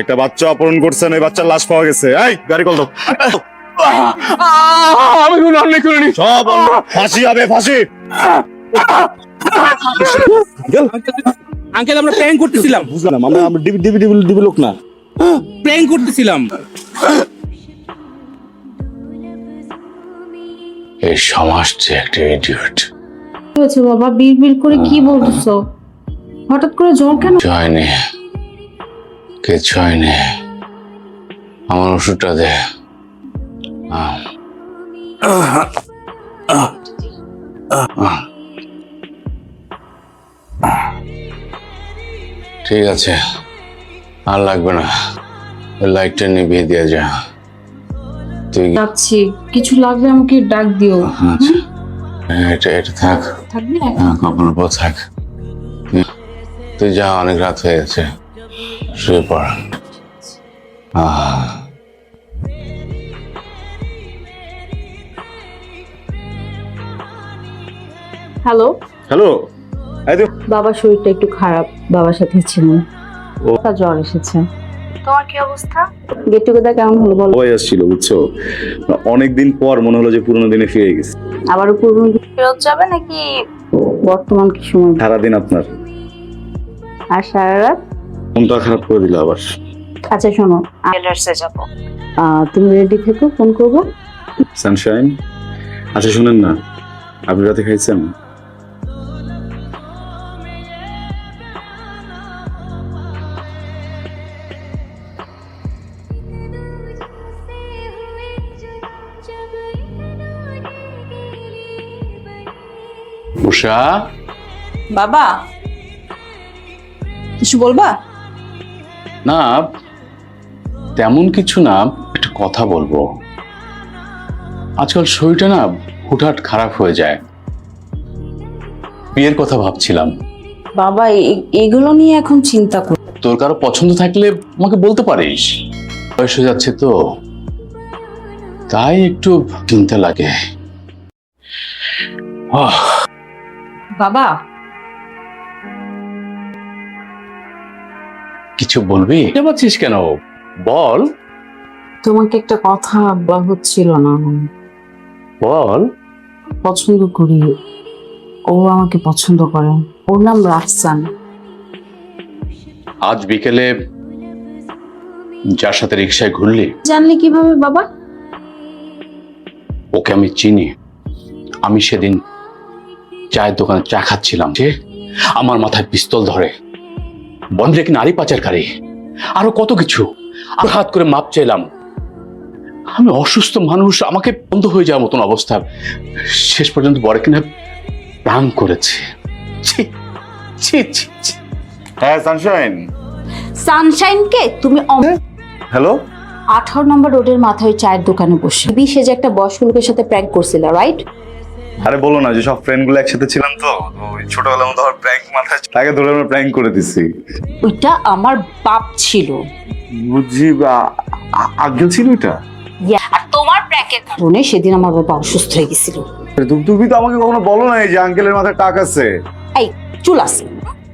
একটা বাচ্চা অপহরণ করছেন, এই বাচ্চার লাশ পাওয়া গেছে। এই গাড়ি কল দাও। আমি কোনো অন্যায় করিনি। সব ফাঁসি হবে, ফাঁসি। আঙ্কেল আমরা প্র্যাঙ্ক করতেছিলাম। বুঝলাম, আমরা ডিবি লোক না। প্র্যাঙ্ক করতেছিলাম। এই সমাজ যে একটা ইডিয়ট। হয়েছে বাবা? বিড়বিড় করে কি বলতেছো? হঠাৎ করে জ্বর কেন? হয়নি, কিচ্ছু হয়নি। আমার ওষুধটা দে। ঠিক আছে, আর লাগবে না। লাইটটা নিভিয়ে দিয়ে যা। তুই যাচ্ছি, কিছু লাগলে আমাকে ডাক দিও। আচ্ছা, এটা থাক। থাকবে? হ্যাঁ, কপালের উপর থাক। তুই যা, অনেক রাত হয়ে গেছে, শুয়ে পড়। Hello hello. বাবার শরীরটা একটু খারাপ, বাবার সাথে ছিলাম। ওটা জ্বর এসেছে। তোমার কি অবস্থা? গেট টুগেদার কেমন হলো বলো? সবাই আসছিল, বুঝছো, অনেকদিন পর মনে হলো যে পুরোনো দিনে ফিরে গেছে। আবারও পুরনো ফেরত যাবে নাকি বর্তমান কি সময়? সারাদিন আপনার আর সারা রাত? মনটা খারাপ করে দিল আবার। আচ্ছা শোনো, টেলার্সে যাবো, তুমি রেডি থেকো, ফোন করবো। সানশাইন, আচ্ছা শুনেন না, আপনি রাতে খাইছেন? উষা, বাবা কিছু বলবা? না তেমন কিছু না, একটা কথা বলবো। আজকাল শরীরটা না হুটহাট খারাপ হয়ে যায়। বিয়ের কথা ভাবছিলাম। বাবা এগুলো নিয়ে এখন চিন্তা কর। তোর কারো পছন্দ থাকলে আমাকে বলতে পারিস। বয়স হয়ে যাচ্ছে তো, তাই একটু চিন্তা লাগে। বাবা কিছু বলবি? এটা পাচ্ছিস কেন, বল। তোমাকে একটা কথা বলা হচ্ছিল না। বল। পছন্দ করি, ও আমাকে পছন্দ করে। ওর নাম রাফসান। আজ বিকেলে যার সাথে রিক্সায় ঘুরলি, জানলে কিভাবে বাবা? ওকে আমি চিনি। আমি সেদিন চায়ের দোকানে চা খাচ্ছিলাম, যে আমার মাথায় পিস্তল ধরে, বন্ধে কি নারী পাচারকারী, আরো কত কিছু। আর হাত করে মাপ চাইলাম। আমি অসুস্থ মানুষ, আমাকে বন্ধ হয়ে যাওয়ার মতন অবস্থা। শেষ পর্যন্ত বড় কিনা প্রাণ করেছে। ছি ছি ছি ছি। হ্যাঁ সানশাইন। সানশাইনকে তুমি হ্যালো। 18 নম্বর রোডের মাথায় চায়ের দোকানে বসে বিশে যে একটা বয়স্ক লোকের সাথে প্র্যাঙ্ক করছিল, রাইট? আরে বলো না, যে সব ফ্রেন্ড গুলো একসাথে ছিলাম তো, ওই ছোটবেলার মতো আমার প্র্যাঙ্ক মাথায়, তাকে ধরে আমরা প্র্যাঙ্ক করে দিছি। ওইটা আমার বাপ ছিল। বুঝি, আঙ্কেল ছিল এটা? আর তোমার প্র্যাঙ্কের কারণে সেদিন আমার বাবা অসুস্থ হয়ে গেছিল। তুমি তো আমাকে কখনো বলো না যে আঙ্কেলের মাথায় টাক আছে। এই চুল আছে,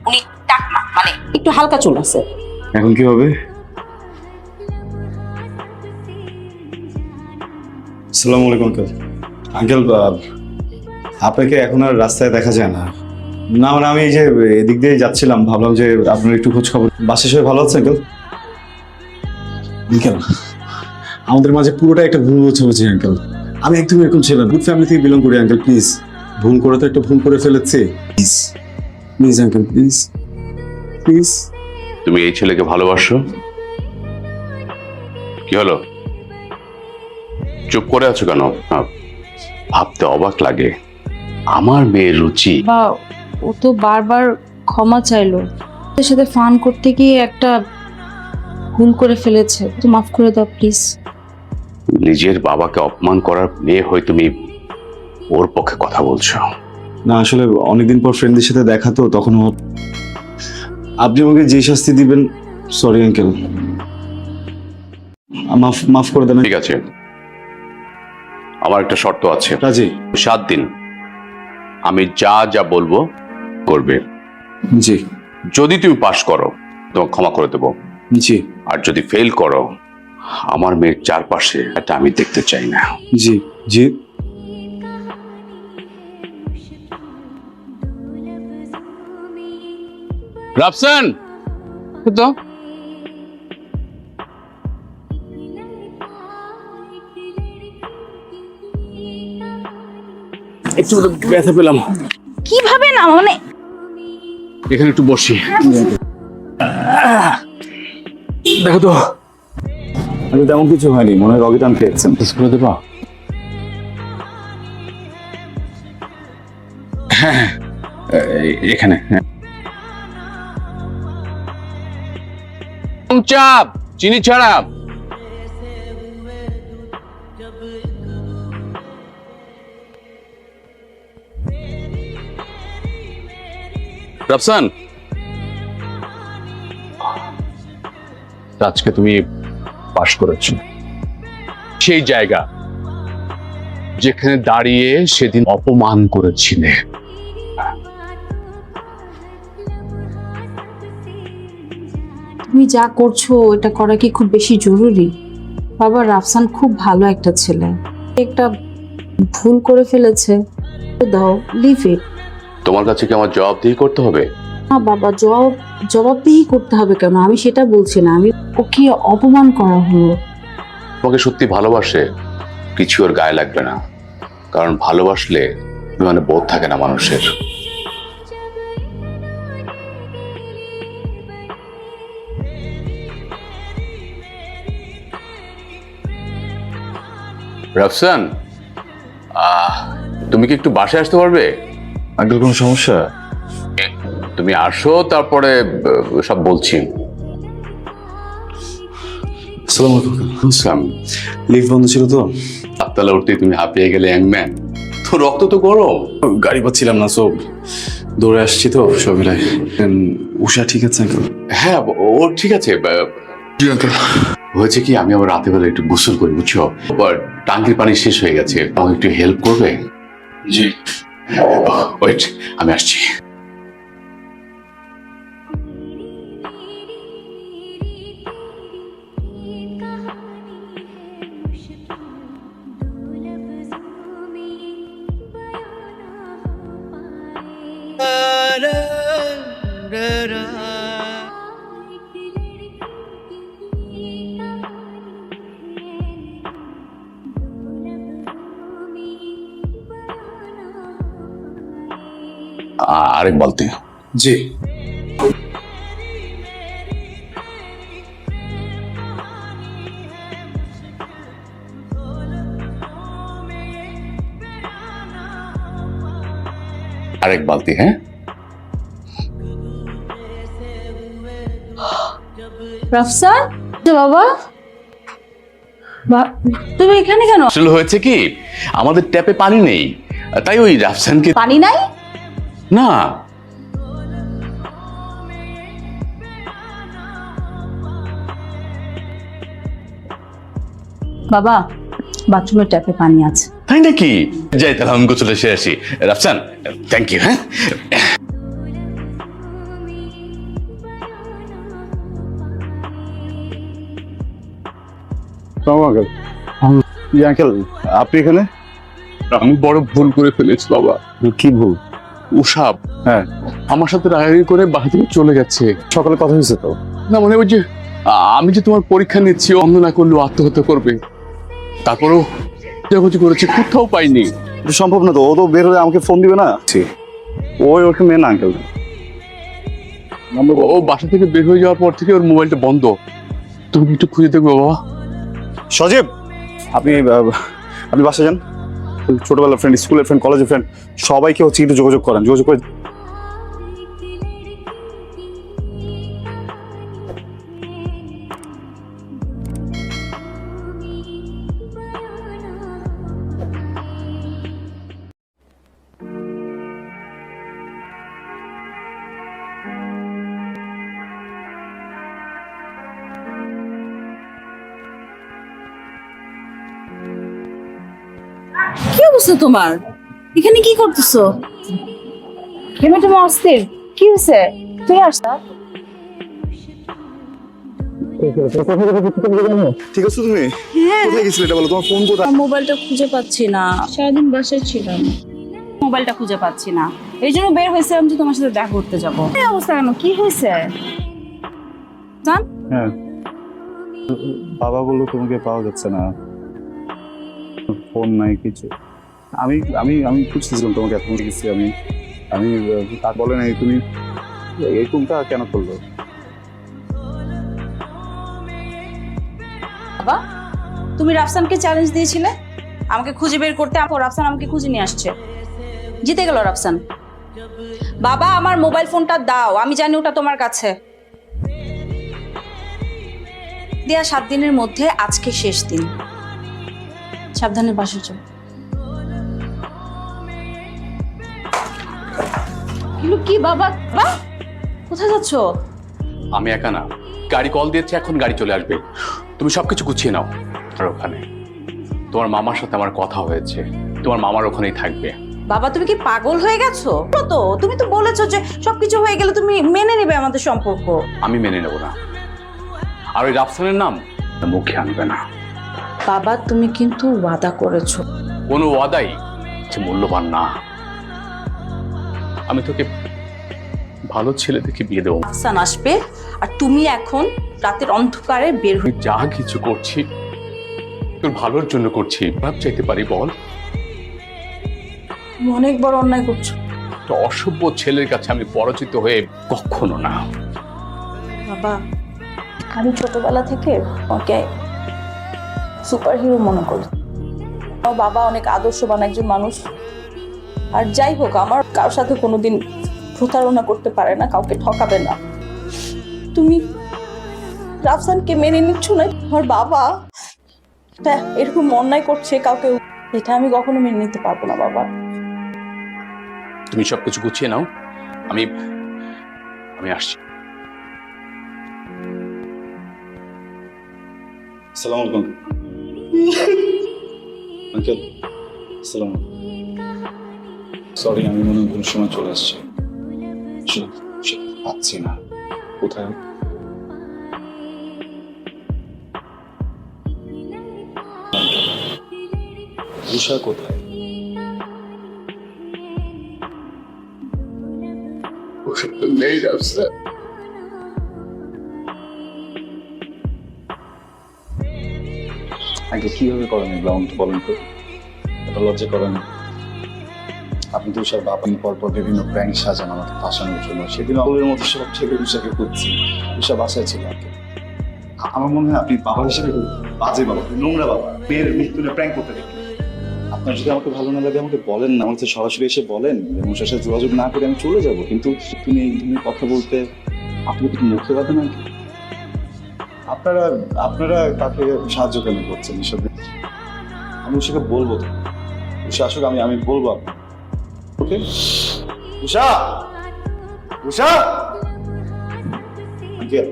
উনি টাক না, মানে একটু হালকা চুল আছে। এখন কি হবে? আসসালামু আলাইকুম আঙ্কেল। আঙ্কেল, আপনাকে এখন আর রাস্তায় দেখা যায় না। না মানে আমি এই যে এদিক দিয়ে যাচ্ছিলাম, ভাবলাম যে আপনার একটু খোঁজ খবর। বাসায় সবাই ভালো আছে আঙ্কেল? আঙ্কেল, আমাদের মাঝে পুরোটা একটা ভুল বোঝাবুঝি আঙ্কেল। আমি একদম এরকম ছিলাম, গুড ফ্যামিলি থেকে বিলং করি আঙ্কেল। প্লিজ, ভুল করে তো একটা ভুল করে ফেলেছি। Please please uncle, please please. তুমি এই ছেলেকে ভালোবাসো? কি হলো, চুপ করে আছো কেন? ভাবতে অবাক লাগে। আমার মেয়ের রুচি। বা ও তো বারবার ক্ষমা চাইলো, ওর সাথে ফান করতে গিয়ে একটা ভুল করে ফেলেছে, তো মাফ করে দাও প্লিজ। নিজের বাবাকে অপমান করার মেয়ে হয়ে তুমি ওর পক্ষে কথা বলছো? না আসলে অনেকদিন পর ফ্রেন্ডদের সাথে দেখা তো, তখন আপনি আমাকে যে শাস্তি দিবেন। সরি আঙ্কেল, মাফ মাফ করে দেন। ঠিক আছে, আমার একটা শর্ত আছে। রাজি? 7 দিন আমি যা যা বলবো করবে। জি যদি তুমি পাশ করো তোমাকে ক্ষমা করে দেবো, জি আর যদি ফেল করো আমার মেয়ের চারপাশে এটা আমি দেখতে চাই না। জি জি। রাফসান তো একটু ব্যথা পেলাম, কিভাবে না মানে এখানে একটু বসি। দেখো তো, আমি তেমন কিছু হয়নি, মনে হয় রগিটান পেয়েছেন। করে দেবা? হ্যাঁ এখানে চাপ চিনি ছাড়া। রাফসান, আজকে তুমি পাশ করেছো সেই জায়গা যেখানে দাঁড়িয়ে সেদিন অপমান করেছিলে। তুমি যা করছো এটা করা কি খুব বেশি জরুরি? বাবা, রাফসান খুব ভালো একটা ছেলে, একটা ভুল করে ফেলেছে, দাও, লিভ ইট। তোমার কাছে কি আমার জবাবদিহি করতে হবে? না বাবা, জবাবদিহি করতে হবে কেন? আমি সেটা বলছি না, আমি ওকে অপমান করা হলো। তোমাকে সত্যি ভালোবাসে, কিছু ওর গায়ে লাগবে না, কারণ ভালোবাসলে মানে বোধ থাকে না মানুষের। রাফসান, তুমি কি একটু বাসায় আসতে পারবে? আঙ্কেল কোনো সমস্যা? তুমি আসো, তারপরে সব বলছি। আসসালামু আলাইকুম। বুঝলাম, লিফট বন্ধ ছিল তো, সাততলা উঠতে তুমি হাঁপিয়ে গেলে ম্যান, তো রক্ত তো গরম। গাড়ি পাচ্ছিলাম না, সব দৌড়ে আসছি তো সব মিলাই। উষা ঠিক আছে আঙ্কেল? হ্যাঁ ও ঠিক আছে। হয়েছে কি, আমি আবার রাতে বেলা একটু গোসল করি বুঝছো, টাঙ্কির পানি শেষ হয়ে গেছে, আমাকে একটু হেল্প করবে? জি ওয়েট, আমি আসছি। আরেক বালতি। জি। আরেক বালতি। হ্যাঁ রাফসান, বাবা, তুমি এখানে কেন? আসলে হয়েছে কি, আমাদের ট্যাপে পানি নেই, তাই ওই রাফসানকে। পানি নাই? না বাবা, বাথরুমের ট্যাপে পানি আছে। তাই নাকি? যাই তাহলে আমি গোসলে এসে আসি। Rafsan thank you. হ্যাঁ আঙ্কেল, আপনি এখানে? আমি বড় ভুল করে ফেলেছি বাবা। কি ভুল? উষাব হ্যাঁ, আমার সাথে রাগারাগি করে বাসা থেকে চলে গেছে। সকালে কথা হয়েছে তো? না মানে ওই যে আমি যে তোমার পরীক্ষা নিচ্ছি, অন্ধ না করলেও আত্মহত্যা করবে, তারপরেও খোঁজাখুঁজি করেছি, কোথাও পাইনি। এটা সম্ভব না তো, ও তো বের হলে আমাকে ফোন দিবে না। ওই ওকে মেয়ে না আঙ্কেল। ও বাসা থেকে বের হয়ে যাওয়ার পর থেকে ওর মোবাইলটা বন্ধ, তুমি কি একটু খুঁজে দেখবে বাবা? সজীব, আপনি আপনি বাসা যান, ছোটবেলার ফ্রেন্ড, স্কুলের ফ্রেন্ড, কলেজের ফ্রেন্ড, সবাইকে হচ্ছে একটু যোগাযোগ করেন, যোগাযোগ করে। কি অবস্থা তোমার? এখানে কি করতেছো? তুমি অস্থির, কি হয়েছে? তুই আসতা ঠিক আছে তুমি কোথায় গেছিলে এটা বলো, তোমার ফোন কোথায়? মোবাইলটা খুঁজে পাচ্ছি না, সারাদিন বাসায় ছিলাম, মোবাইলটা খুঁজে পাচ্ছি না, এই জন্য বের হয়েছিলাম যে তোমার সাথে দেখা করতে যাবো। এই অবস্থা কেন, কি হয়েছে? জান হ্যাঁ, বাবা বললো তোমাকে পাওয়া যাচ্ছে না, ফোন নাই কিছু। আমি আমি আমি খুঁজতেছিলাম তোমাকে, এখন গেছি আমি আমি তা বলে নাই তুমি এরকমটা কেন করলো? বাবা, তুমি রাফসানকে চ্যালেঞ্জ দিয়েছিলে আমাকে খুঁজে বের করতে, রাফসান আমাকে খুঁজে নিয়ে আসছে, জিতে গেল রাফসান। বাবা, আমার মোবাইল ফোনটা দাও, আমি জানি ওটা তোমার কাছে। দেয়া 7 দিনের মধ্যে আজকে শেষ দিন, সাবধানে বাসে চল। এগুলো কি বাবা? বাবা, কোথায় যাচ্ছ? আমি একা না, গাড়ি কল দিয়েছে, এখন গাড়ি চলে আসবে। তুমি সবকিছু গুছিয়ে নাও। আর ওখানে তোমার মামার সাথে আমার কথা হয়েছে, তোমার মামার ওখানেই থাকবে। বাবা, তুমি কি পাগল হয়ে গেছো? তো তুমি তো বলেছো যে সবকিছু হয়ে গেলে তুমি মেনে নেবে আমাদের সম্পর্ক। আমি মেনে নেব না, আর ওই রাফসানের নাম মুখে আনবে না। বাবা, তুমি কিন্তু ওয়াদা করেছো। কোনো ওয়াদাই যে মূল্যবান না। আমি তোকে ভালো ছেলে দেখে বিয়ে দেবো। রাফসান আসবে আর তুমি এখন রাতের অন্ধকারে বের হয়ে। আমি যা কিছু করছি তোর ভালোর জন্য করছি, ভাব চাইতে পারি বল? তুমি অনেক বড় অন্যায় করছো। একটা অসভ্য ছেলের কাছে আমি পরাজিত হয়ে কখনো না। বাবা, আমি ছোটবেলা থেকে ওকে সুপার হিরো মনে করি। আমার বাবা অনেক আদর্শবান একজন মানুষ, আর যাই হোক আমার কারোর সাথে কোনোদিন প্রতারণা করতে পারে না, কাউকে ঠকাবে না। তুমি রাফসানকে মেনে নিচ্ছ না, আমার বাবা এটা এরকম অন্যায় করছে কাউকে, এটা আমি কখনো মেনে নিতে পারবো না বাবা। তুমি সবকিছু গুছিয়ে নাও, আমি আমি আসছি। আসসালামু আলাইকুম আঙ্কেল। আসসালাম, সরি আমি মনে হয় কোনো সময় চলে আসছি, পাচ্ছি না কোথায়। উষা কোথায়? নেই রাফসান। আগে কিভাবে করেন এগুলো আমাকে বলেন তো, এটা লজ্জা করেন? আপনি তো উষার বাপ, আপনি পরপর বিভিন্ন প্র্যাঙ্ক সাজান আমাকে ফাঁসানোর জন্য। সেদিন অলের মতো সব থেকে উষাকে খুঁজছি, উষা বাসায় ছিল আগে। আমার মনে হয় আপনি বাবা হিসেবে বাজে বাবা, নোংরা বাবা, মেয়ের মৃত্যু নিয়ে প্র্যাঙ্ক করতে দেখেন। আপনার যদি আমাকে ভালো না লাগে আমাকে বলেন না, আমার সরাসরি এসে বলেন, উষার সাথে যোগাযোগ না করে আমি চলে যাবো। কিন্তু তুমি এই ধরনের কথা বলতে আপনি কি মুখে বাধা নাকি? আপনারা আপনারা তাকে সাহায্য কেন করছেন এসব? আমি উষাকে বলবো তো, উষা আসুক, আমি বলবো আপনাকে। ওকে উষা, উষা আঙ্কেল।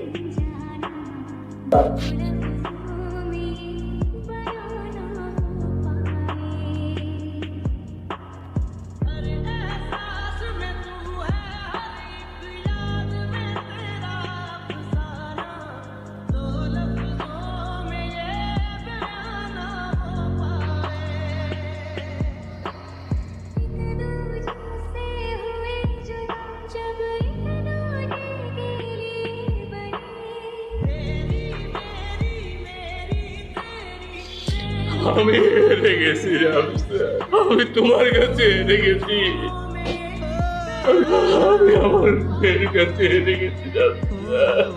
আমি হেরে গেছি রাফসান, আমি তোমার কাছে হেরে গেছি, আমি আমার মেয়ের কাছে হেরে গেছি রাফসান।